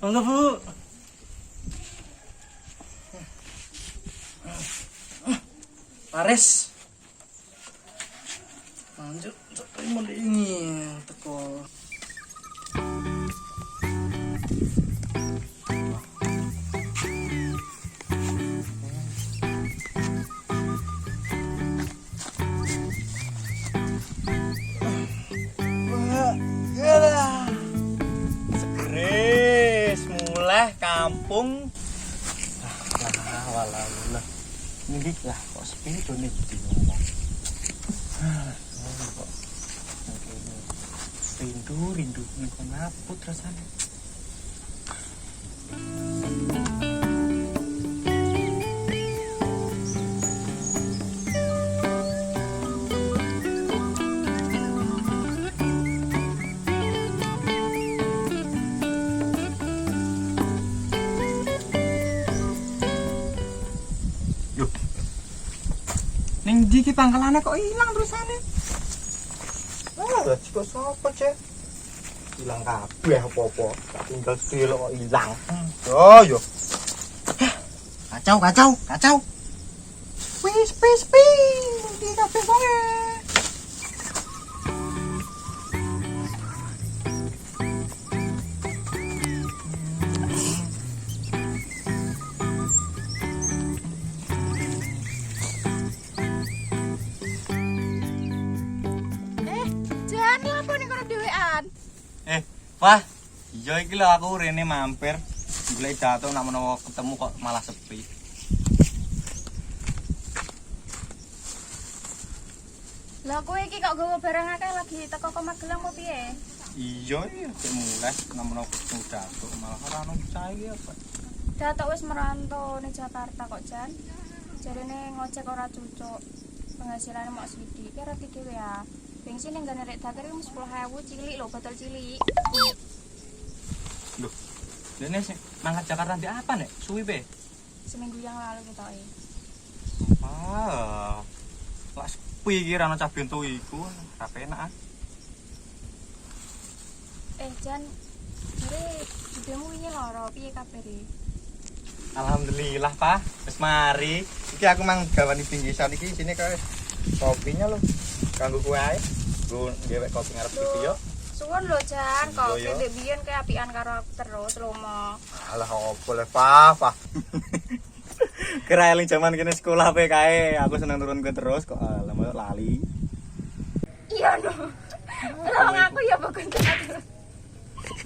Mangga, Bu. Pares. Lanjut, mau ini teko. Segres mulai kampung. Walah. Ini lah kok sepi done iki ngomong. Kok rindu ning kono aput rasane. Ning ndi ki pangkalane kok ilang terusane? Lah kok sapa, Cek? Ilang kabeh apa-apa. Tak tinggal sedelo kok ilang. Yo. Kacau. Wis. Ndi kabeh wae. Wah, iya iki lho aku rene mampir. Golek dato nak menawa ketemu kok malah sepi. Lah kowe iki kok gawa barang akeh lagi teko ke Magelang opo piye? Iya, cek mulai nak menawa ketemu dato malah ora ono saiki apa. Dato wis merantau ning Jakarta kok, Jan. Jarene ngojek ora cocok. Penghasilane mok sithik. Kira iki dhewe ya. Bensin yang gak rek dakar itu 10.000 cilik lho, botol cilik. Loh, dene sing mangkat Jakarta nanti apa nek? Suwi be? Seminggu yang lalu kita Lah sepi iki ra ono cah bento iku, ra penak. Jan, jare idemu wingi loro, piye kabare? Alhamdulillah, Pak. Wis mari. Iki aku mang gawani pinggisan iki sini kae. Kopinya lho. Kanggo kowe ae. Nggo dhewek kopi ngarep iki yo. Suwun lho Jan, kok ndek biyen kae apian karo aku terus lomo. Alah opo le, Pak. Kira eling jaman kene sekolah pe kae, aku seneng turun ke terus kok lama lali. Iya no. Lah aku ya bukan terus.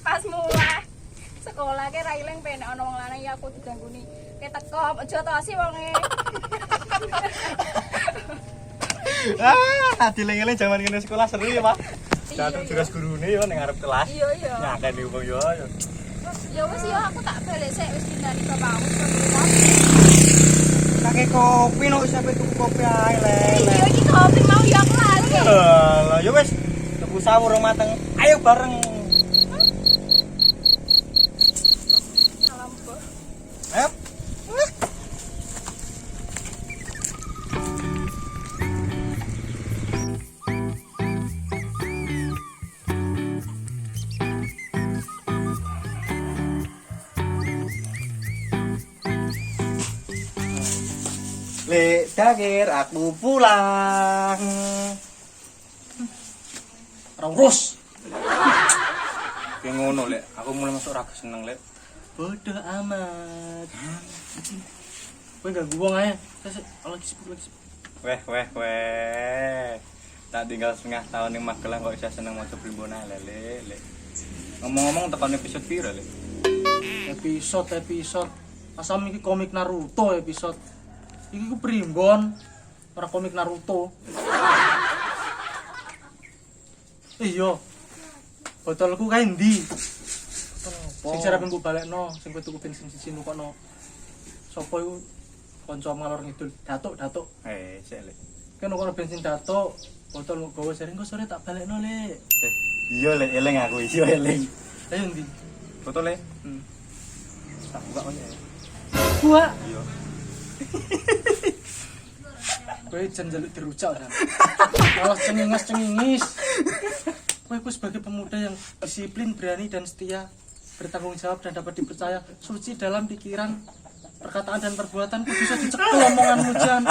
Pas mulai sekolah ke ra ilang penek ana wong lanang ya aku digangguni. Kayak teko aja to asi wonge. Dileng-eleng jaman kene sekolah seru ya, Pak. Jatuh tugas gurune yo ning ngarep kelas. Iya. Ya kan di wong yo. Ya wis ya aku tak balik sik wis dindani bapakku. Kakek kopi no sampe tuku kopi ae lele. Iya iki kopi mau ya aku lali. Lah yo wis tuku sawur mateng. Ayo bareng. Salam bos. Ayo. Le, Dagir, aku pulang. Terus. Kayak ngono, Lek. Aku mulai masuk raga seneng, Lek. Bodoh amat. Kowe gak guwong ae. Lagi sibuk. Weh. Tak tinggal setengah tahun ning Magelang kok bisa seneng maca primbon ae, Lek. Ngomong-ngomong tekan episode piro, Lek? Episode. Asam iki komik Naruto episode. Iki ku primbon, ora komik Naruto. Iya. Botolku kae ndi? Sing jarane mbok balekno, sing kowe tuku bensin siji nukono. Sopo iku kanca ngalor ngidul? Datuk. Sik, Lek. Kan nukono bensin Datuk, botol gowo sering kok sore tak balekno, Lek. Iya, Lek, eling aku, iya eling. Ayo ndi? Botole? Tak buka kok ya. Buka. Iya. Kowe jan njaluk dirujak ta. Malah cengingis. Kowe iku sebagai pemuda yang disiplin, berani dan setia, bertanggung jawab dan dapat dipercaya, suci dalam pikiran, perkataan dan perbuatan, kok bisa dicekel omonganmu Jan.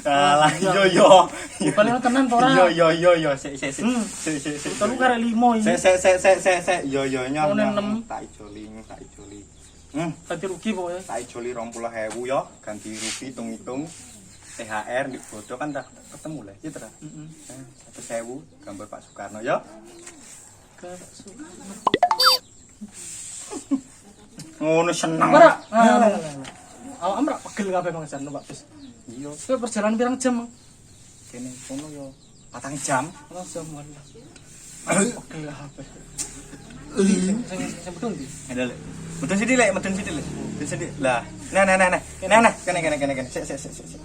Alah yo. Paling tenan to ora? Yo. Sik. Telu karek 5 iki. Sik. Yo nyong. Ono 6. Tak ijoli. Ganti rugi pokoknya. Tak ijoli 20.000 yo, ganti rugi hitung-hitung. THR di foto kan tak ketemu lah, ya terus. 1.000 gambar Pak Soekarno ya. Ngono seneng. Ora. Awak amrak pegel kabeh mangsan numpak bis. Iya, Kowe perjalanan pirang jam? kene kono yo 4 jam. Langsung malah. Pegel kabeh. Sing betul ndi? Ada lek. Medun sithik lek. Medun sithik. Lah, nah. Kene. Sik. Lah,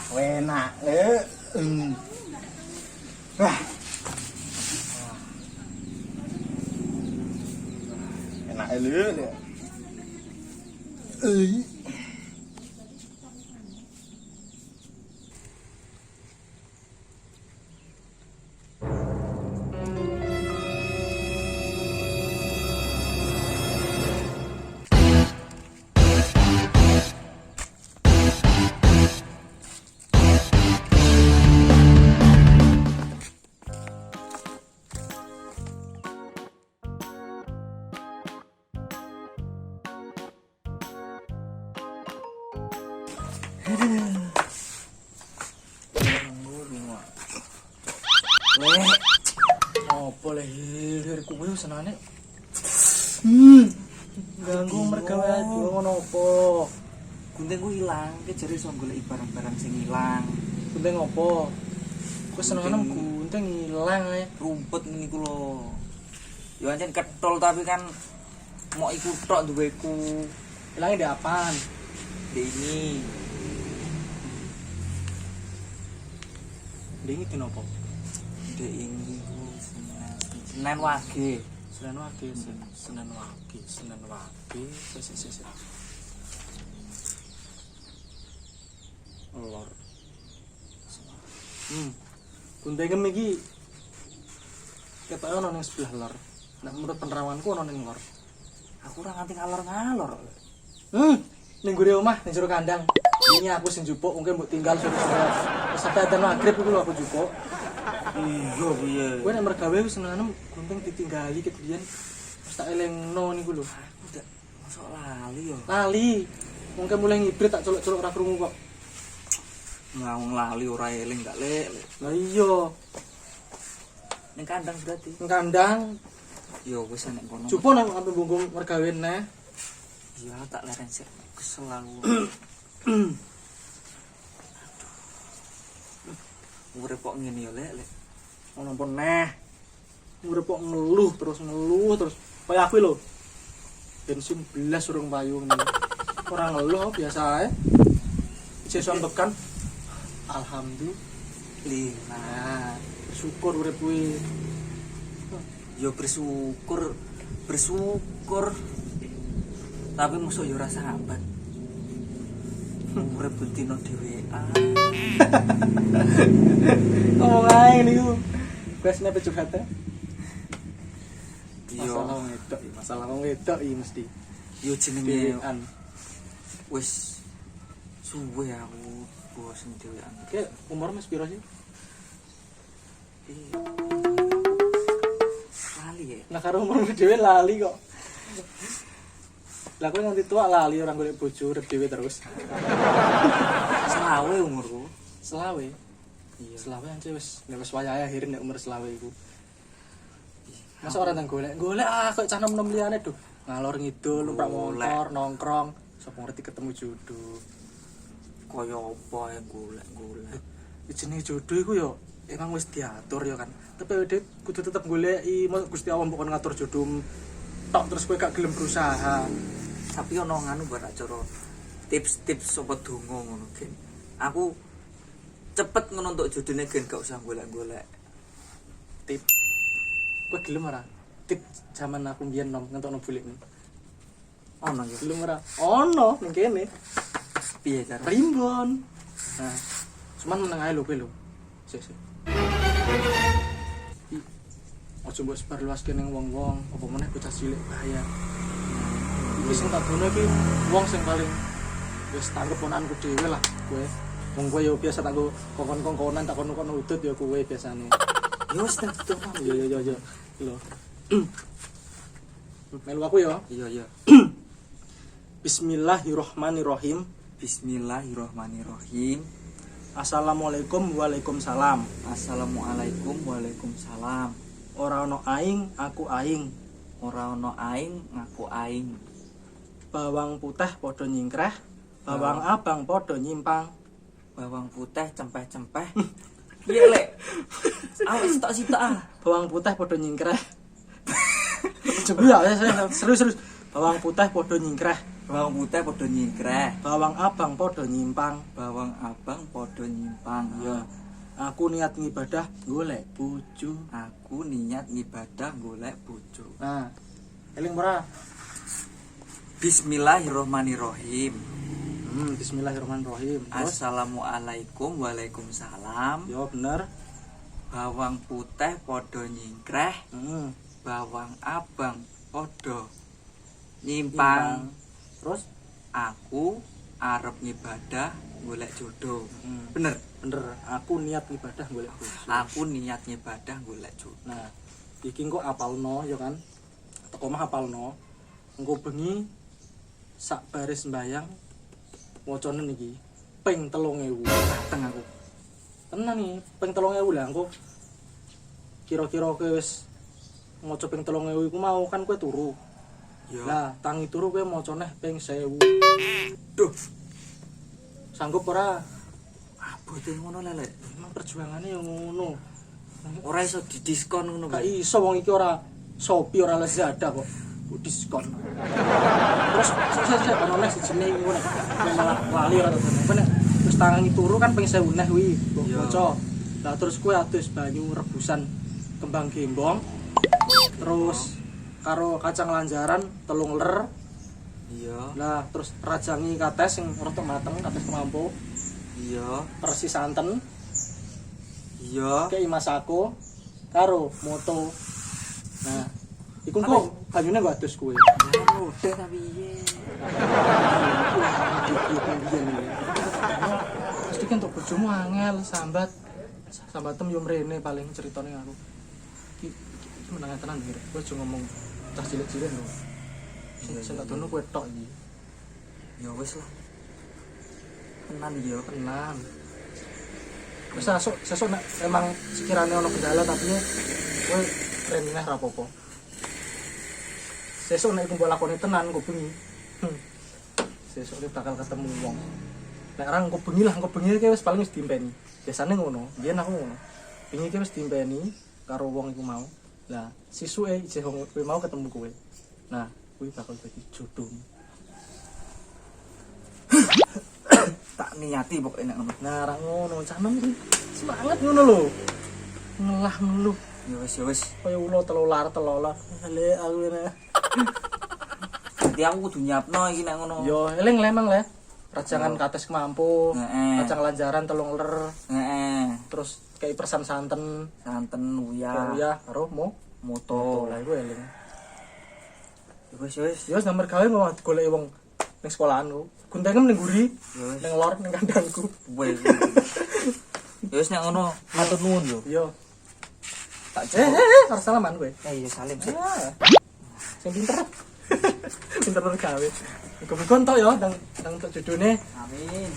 enak. Wah. Enak lho. Opo le hilir kuwi senane. Ganggu mergawe ngono opo? Gunting ku ilang, ki jare iso goleki barang-barang sing ilang. Gunting opo? Ku senengane gunting ilang ae. Rumput niku lho. Ya ancen ketol tapi kan mok iku tok duweku. Ilange ndek apaan? Ini Ndek iki nopo? dek ini ku Senen Wage. Senen Wage. Sik. Lor. Gunting iki ketoke ono ning sebelah lor. Nek menurut penerawanku ono ning lor. Aku ora nganti ngalor-ngalor. Ning gure omah ning jero kandang. Ini aku sing jupuk, mungkin mbok tinggal sore-sore. Wis sampe adzan magrib iku lho aku jupuk. Iya piye. Kowe nek mergawe wis senengane gunting ditinggali ket biyen. Wis tak elingno niku lho. Aku ndak masuk lali yo. Lali. Mungkin mulai ngibrit tak colok-colok ora krungu kok. Ngawung lali ora eling gak lek. Lah iya, Ning kandang berarti. ning kandang Yo wis nek kono. jupuk nang ampe bungkung mergawe neh. Iya tak leren sik. Kesel aku. Urip kok ngene yo lek. Ono pun neh. Urip kok ngeluh terus. Kaya aku lho. Bensin belas urung payu ngene. Ora ngeluh biasa ae. Iso ambekan. Alhamdulillah. Bersyukur urip kuwi. Yo bersyukur. Tapi musuh yo rasa sambat. Urip bentino dhewean. Ngomong ae niku. Kuesne pecut hate. Yo Masalah wong wedok iki mesti. yo jenenge Dewean. wis suwe aku bosen dhewean. Ki umur mas piro sih? Lali ya. Lah karo umur dhewe lali kok. Lah kowe nganti tua lali orang golek bojo urip dhewe terus. Selawe umurku. Selawe. Iya. Selawe ancen wis nek wis wayahe akhir nek umur selawe iku. Masa ora nang golek kok cah nom-nom liyane duh. Ngalor ngidul numpak motor nongkrong, sapa ngerti ketemu jodoh. Kaya apa ya golek. Jenenge jodoh iku yo emang wis diatur ya kan. Tapi dhek kudu tetep goleki, Gusti Allah mbok kon ngatur jodoh tok terus kowe gak gelem berusaha. Tapi ono nganu barak cara tips-tips sapa donga ngono gen. Aku cepet ngono untuk jodone gen gak usah golek-golek. Tip. Kowe gelem ora? Tip zaman aku mbiyen nom ngentokno bulik. Ono ya. Gelem ora? Ono ning kene. Piye cara? Primbon. Nah, cuman meneng ae lho kowe lho. Sik. Aja mbok sebarluaske ning wong-wong, apa meneh bocah cilik bahaya. Iki sing tak dono iki wong sing paling wis tanggep ponanku dhewe lah kowe. Wong kowe yo biasa tak go kokon-kokonan tak kono-kono udut ya kowe biasane. Yo wis tak tutup. Yo. Lho. Melu aku ya. Iya. Bismillahirrahmanirrahim. Bismillahirrahmanirrahim. Assalamualaikum waalaikumsalam. Assalamualaikum waalaikumsalam. Ora ono aing, aku aing. Ora ono aing, ngaku aing. Bawang putih padha nyingkreh, bawang abang padha nyimpang. Bawang putih cempeh-cempeh. Piye lek? Awes tok sitok ah. Bawang putih padha nyingkreh. Coba ya, serius. Bawang putih padha nyingkreh, Bawang putih padha nyingkreh. bawang abang padha nyimpang. Bawang abang padha nyimpang. Ya, aku niat ngibadah golek bojo. Aku niat ngibadah golek bojo. Nah, eling ora? Bismillahirrahmanirrahim. Bismillahirrahmanirrahim. Terus? Assalamualaikum waalaikumsalam. Ya bener. Bawang putih padha nyingkreh, Hmm. bawang abang padha nyimpang. Terus? Aku arep ngibadah golek jodoh. Bener. Bener, aku niat ibadah golek bojo. Aku niat ngibadah golek jodoh. Nah, iki engko apalno ya kan. Teko mah apalno. Engko bengi sak baris sembayang wacane niki ping 3000. Dateng aku. Tenan nih, ping 3000 lah engko. Kira-kira kowe wis maca ping 3000 iku mau kan kowe turu. Ya. Lah, tangi turu kowe macane ping 1000. Duh, Sanggup ora? abote ngono lele. Emang perjuangane yo ngono. Ora iso didiskon ngono Gak kuwi. iso wong iki ora Shopee ora Lazada kok. Diskon. Terus saya ono neh sijine ngono. Malah lali ora to. Bener. Terus tangi turu kan ping 1000 neh kuwi. Iya. Bocah. Lah terus kowe adus banyu rebusan kembang gembong. Terus karo kacang lanjaran 3 ler. Iya, Lah terus rajangi kates sing rada mateng, kates kemampu. iya, Persis santen, iya. kei masako karo moto. Nah, iku kok banyune gak adus kowe. Udah tapi piye? Mesti kan untuk bojomu angel sambatem yo mrene paling ceritane aku. Iki menang tenan iki. Kowe aja ngomong tas cilik-cilik lho. Sing tak dono kowe tok iki. Ya wis lah. Tenan iya. Tenan. Wis sesuk nek emang sekiranya ono kendala tapi kowe remeh ra apa-apa. Sesuk nek kumpul lakone tenan kok bengi. Sesuk iki bakal ketemu wong. Nek ora engko bengi lah, engko bengi iki wis paling wis diimpeni. Biasane ngono, biyen aku ngono. Bengi iki wis diimpeni karo wong iku mau. Lah, sisuke isih kowe mau ketemu kowe. Nah, kuwi bakal dadi jodohmu. Tak niati pokoknya nek ngono. Nah, ra ngono, canem iki semangat ngono lho. Ngelah melu. Ya wis. Kaya ulo telolar. Le aku ngene. Nanti aku kudu nyiapno iki nek ngono. Yo, eling lemang le. Rajangan kates kemampu, Heeh. kacang lanjaran 3 ler, Heeh. terus kayak persan santen, Santen ya uyah, karo moto. lah iku eling. Wis. Ya wis nomor gawe mau digoleki wong ning sekolahanku. Guntengem ning guri, Ya wis. ning lor ning kandangku. Wis. Ya wis nek ngono matur nuwun yo. Yo. Tak Harus salaman kowe. iya salim sih. Sing pinter. Pinter gawe. Muga-muga entuk ya ndang entuk judune. Amin.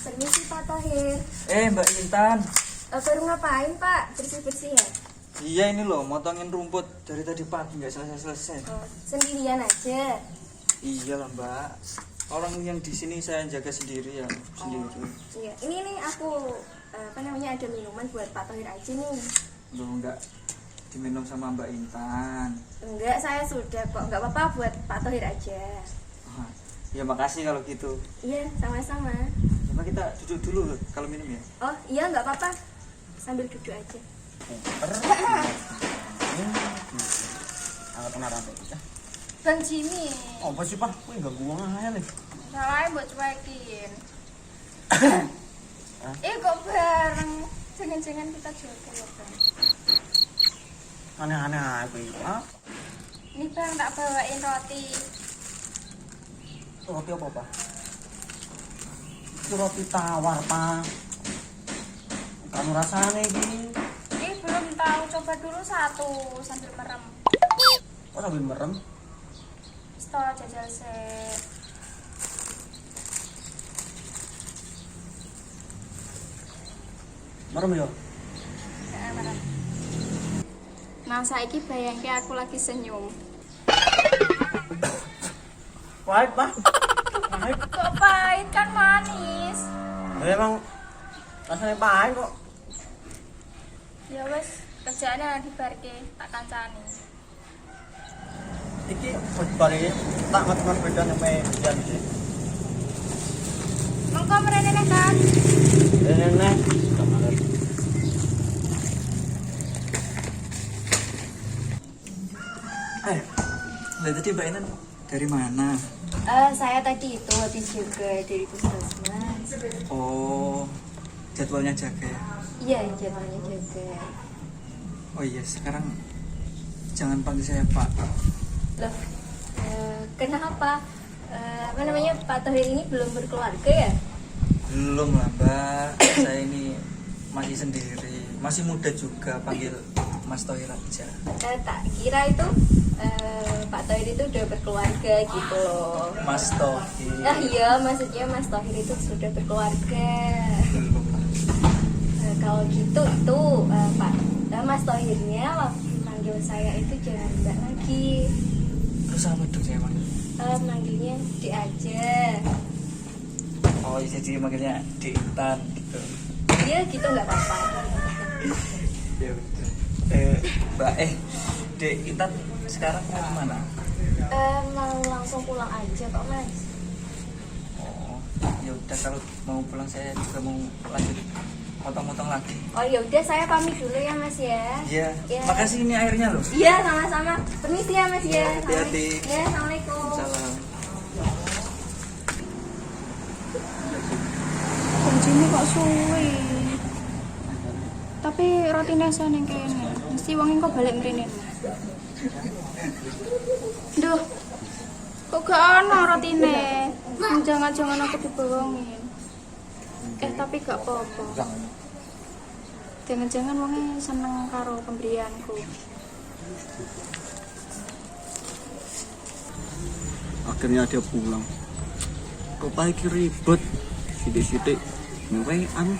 Permisi Pak Tohir. Mbak Intan. Baru ngapain Pak? Bersih-bersih ya? Iya ini loh, motongin rumput dari tadi pagi nggak selesai. Oh, sendirian aja. Iya lah Mbak. Orang yang di sini saya jaga sendiri ya, sendiri. Iya, ini nih aku ada minuman buat Pak Tohir aja nih. Loh nggak diminum sama Mbak Intan. Enggak, saya sudah kok. Enggak apa-apa buat Pak Tohir aja. Ya makasih kalau gitu. Iya, sama-sama. Ya Coba kita duduk dulu kalau minum ya. Oh iya nggak apa-apa, sambil duduk aja. Aku pernah rantai. Bang Jimmy, Apa sih, Pak? Kowe ganggu wong ae lho. salahnya buat cuekin. Kok bareng, jangan-jangan kita jodoh ya bang. Aneh-aneh ae kowe, Pak. Ini bang tak bawain roti. Roti apa, Pak? Itu roti tawar, Pak. Kamu rasane iki. Ini belum tahu, coba dulu satu sambil merem. Kok sambil merem? Setelah jajal se. Merem ya? Merem. Nah saiki bayangke aku lagi senyum. Pahit, Pak. Pahit. Kok pahit kan manis. Emang rasanya pahit kok. Ya wes, kerjaannya dibarke tak kancani. Iki bare tak ngetekan beda nyampe jan iki. Mengko mrene nek kan. Nenek. Lah tadi Mbak Inan dari mana? Saya tadi itu habis juga dari puskesmas. Oh, jadwalnya jaga ya. Iya, jadwalnya juga. Oh iya, sekarang jangan panggil saya Pak. Loh, kenapa? Apa namanya, Pak Tohir ini belum berkeluarga ya? Belum lah Mbak, saya ini masih sendiri, masih muda juga, panggil Mas Tohir aja. Tak kira itu Pak Tohir itu udah berkeluarga gitu loh. Mas Tohir. Ah iya, maksudnya Mas Tohir itu sudah berkeluarga. Belum. Kalau gitu itu Pak Mas Tohirnya waktu manggil saya itu jangan Mbak lagi. Terus apa dong saya manggil? Manggilnya Dek aja. Oh iya, jadi manggilnya Dek Intan gitu. Iya gitu nggak apa-apa. Ya betul. Mbak Dek Intan sekarang mau kemana? Mau langsung pulang aja kok Mas. Oh, ya udah kalau mau pulang saya juga mau lanjut potong-potong lagi. Oh ya udah saya pamit dulu ya Mas ya. Iya. Ya. Makasih ini airnya loh. Iya sama-sama. Permisi ya Mas ya. Hati-hati. Ya assalamualaikum. Salam. Kuncinya kok suwe. Tapi rotine sana kene. Mesti wong kok balik mrene. Duh. Kok gak ana rotine? Jangan-jangan aku dibohongin. Tapi gak apa-apa. Jangan-jangan wongnya seneng karo pemberianku. Akhirnya dia pulang. Kok pagi ribet. Sidik-sidik. Ngapain anu